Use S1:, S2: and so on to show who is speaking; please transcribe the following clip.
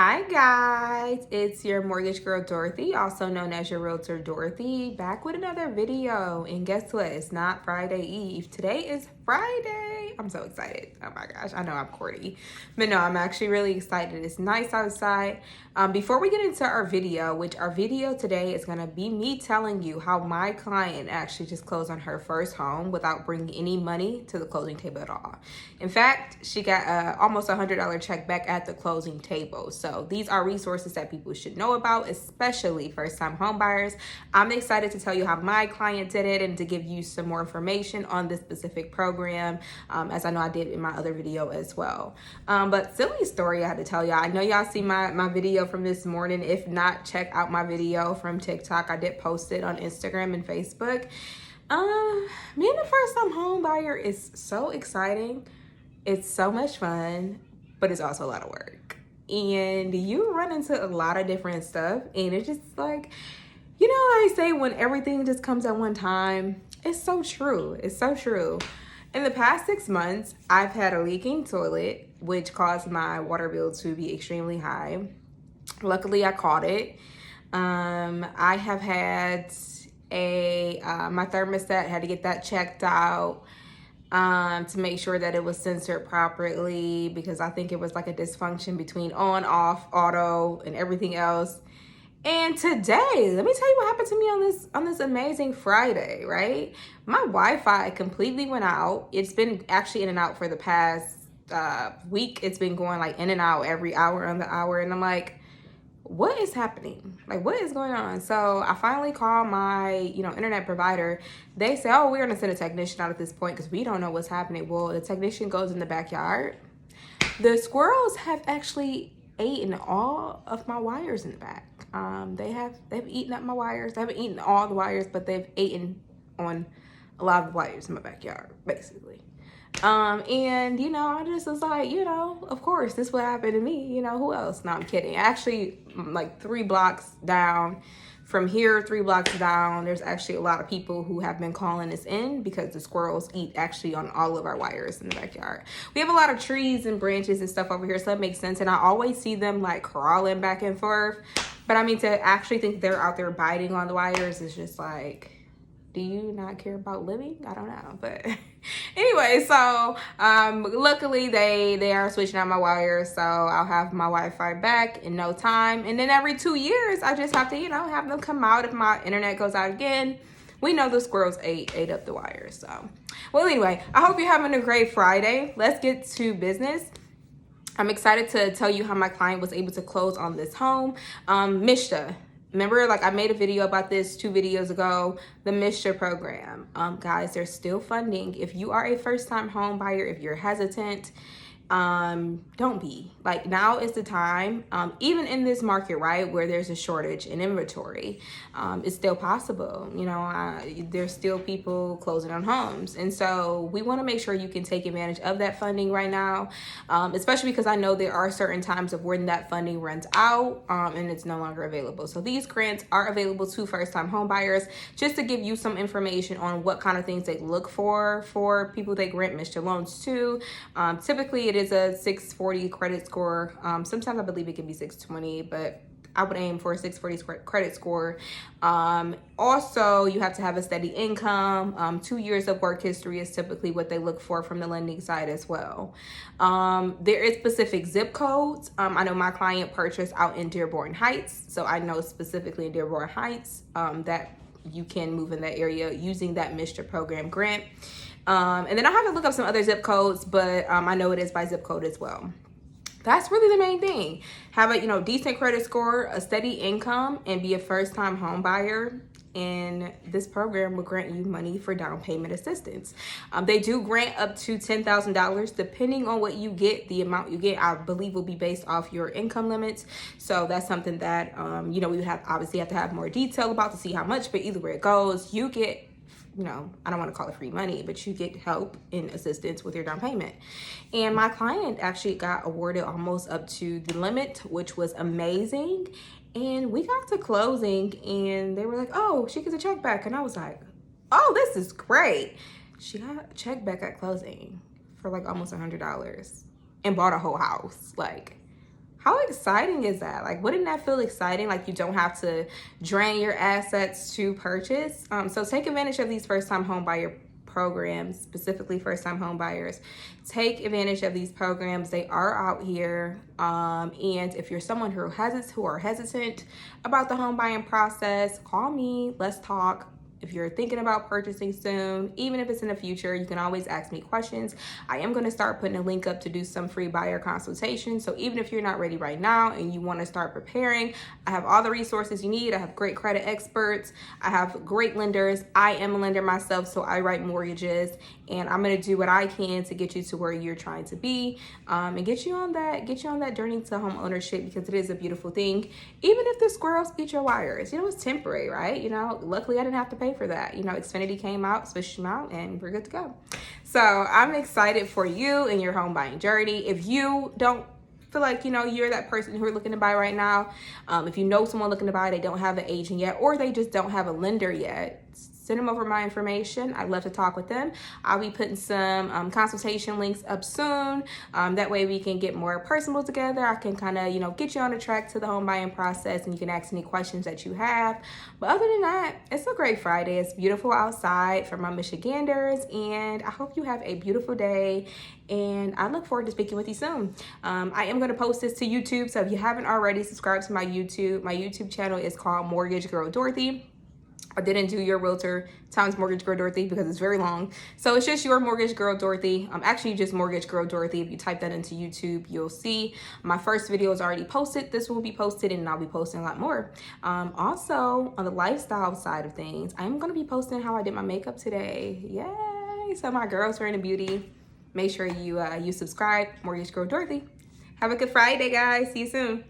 S1: Hi guys, it's your mortgage girl Dorothy, also known as your realtor Dorothy, back with another video. And guess what? It's not Friday Eve. Today is Friday. I'm so excited. Oh my gosh, I know I'm corny, but no, I'm actually really excited. It's nice outside. Before we get into our video, which our video today is going to be me telling you how my client actually just closed on her first home without bringing any money to the closing table at all. In fact, she got almost $100 check back at the closing table. So these are resources that people should know about, especially first-time home buyers. I'm excited to tell you how my client did it and to give you some more information on this specific program, as I know I did in my other video as well. But silly story I had to tell y'all. I know y'all see my video from this morning. If not, check out my video from TikTok. I did post it on Instagram and Facebook. Being a first-time home buyer is so exciting. It's so much fun, but it's also a lot of work. And you run into a lot of different stuff, and it's just like, you know what I say, when everything just comes at one time? It's so true. It's so true. In the past 6 months, I've had a leaking toilet, which caused my water bill to be extremely high. Luckily, I caught it. I have had my thermostat, had to get that checked out to make sure that it was censored properly, because I think it was like a dysfunction between on, off, auto, and everything else. And today, let me tell you what happened to me on this amazing Friday, right? My Wi-Fi completely went out. It's been actually in and out for the past week. It's been going like in and out every hour on the hour, and I'm like, what is happening? Like, what is going on? So I finally called my, internet provider. They say, oh, we're gonna send a technician out at this point because we don't know what's happening. Well, the technician goes in the backyard. The squirrels have actually eaten all of my wires in the back. They've eaten up my wires. They haven't eaten all the wires, but they've eaten on a lot of the wires in my backyard, basically. And I just was like, of course this would happen to me, who else? No, I'm kidding. Actually, like 3 blocks down from here, 3 blocks down, there's actually a lot of people who have been calling us in because the squirrels eat actually on all of our wires in the backyard. We have a lot of trees and branches and stuff over here, so that makes sense. And I always see them like crawling back and forth, but I mean, to actually think they're out there biting on the wires is just like, do you not care about living? I don't know, but anyway, so luckily they are switching out my wires, so I'll have my Wi-Fi back in no time. And then every 2 years, I just have to, have them come out if my internet goes out again. We know the squirrels ate up the wires. So, well, anyway, I hope you're having a great Friday. Let's get to business. I'm excited to tell you how my client was able to close on this home. Mishta. Remember, like I made a video about this 2 videos ago, the Mishta program. Guys, there's still funding. If you are a first-time home buyer, if you're hesitant, don't be. Like, now is the time. Even in this market, right, where there's a shortage in inventory, it's still possible. There's still people closing on homes. And so we want to make sure you can take advantage of that funding right now, especially because I know there are certain times of when that funding runs out and it's no longer available. So these grants are available to first-time home buyers, just to give you some information on what kind of things they look for people they grant Mishta loans to. Typically, it is a 640 credit score. Sometimes I believe it can be 620, but I would aim for a 640 credit score. Also, you have to have a steady income. 2 years of work history is typically what they look for from the lending side as well. There is specific zip codes. I know my client purchased out in Dearborn Heights, so I know specifically in Dearborn Heights that you can move in that area using that Mishta program grant. And then I have to look up some other zip codes, but I know it is by zip code as well. That's really the main thing. Have a decent credit score, a steady income, and be a first-time home buyer. And this program will grant you money for down payment assistance. They do grant up to $10,000, depending on what you get. The amount you get, I believe, will be based off your income limits. So that's something that we obviously have to have more detail about to see how much. But either way it goes, you get, I don't want to call it free money, but you get help and assistance with your down payment. And my client actually got awarded almost up to the limit, which was amazing. And we got to closing and they were like, oh, she gets a check back. And I was like, oh, this is great. She got a check back at closing for like almost $100 and bought a whole house. Like, How exciting is that? Like, wouldn't that feel exciting? Like, you don't have to drain your assets to purchase. So take advantage of these first-time home buyer programs, specifically first-time home buyers. Take advantage of these programs. They are out here. And if you're someone who are hesitant about the home buying process, call me. Let's talk. If you're thinking about purchasing soon, even if it's in the future, you can always ask me questions. I am going to start putting a link up to do some free buyer consultations. So even if you're not ready right now and you want to start preparing, I have all the resources you need. I have great credit experts. I have great lenders. I am a lender myself, so I write mortgages, and I'm going to do what I can to get you to where you're trying to be, and get you on that journey to home ownership, because it is a beautiful thing. Even if the squirrels eat your wires, it's temporary, right? Luckily I didn't have to pay for that. Xfinity came out, switched them out, and we're good to go. So I'm excited for you and your home buying journey. If you don't feel like you're that person who are looking to buy right now, if you know someone looking to buy, they don't have an agent yet, or they just don't have a lender yet, send them over my information. I'd love to talk with them. I'll be putting some consultation links up soon. That way we can get more personal together. I can kind of, get you on the track to the home buying process, and you can ask any questions that you have. But other than that, it's a great Friday. It's beautiful outside for my Michiganders, and I hope you have a beautiful day. And I look forward to speaking with you soon. I am going to post this to YouTube, so if you haven't already, subscribe to my YouTube. My YouTube channel is called Mortgage Girl Dorothy. I didn't do Your Realtor times Mortgage Girl Dorothy because it's very long. So it's just Your Mortgage Girl Dorothy. Actually just Mortgage Girl Dorothy. If you type that into YouTube, you'll see my first video is already posted. This will be posted, and I'll be posting a lot more. Also, on the lifestyle side of things, I'm going to be posting how I did my makeup today. Yay! So my girls are into beauty. Make sure you subscribe. Mortgage Girl Dorothy. Have a good Friday, guys. See you soon.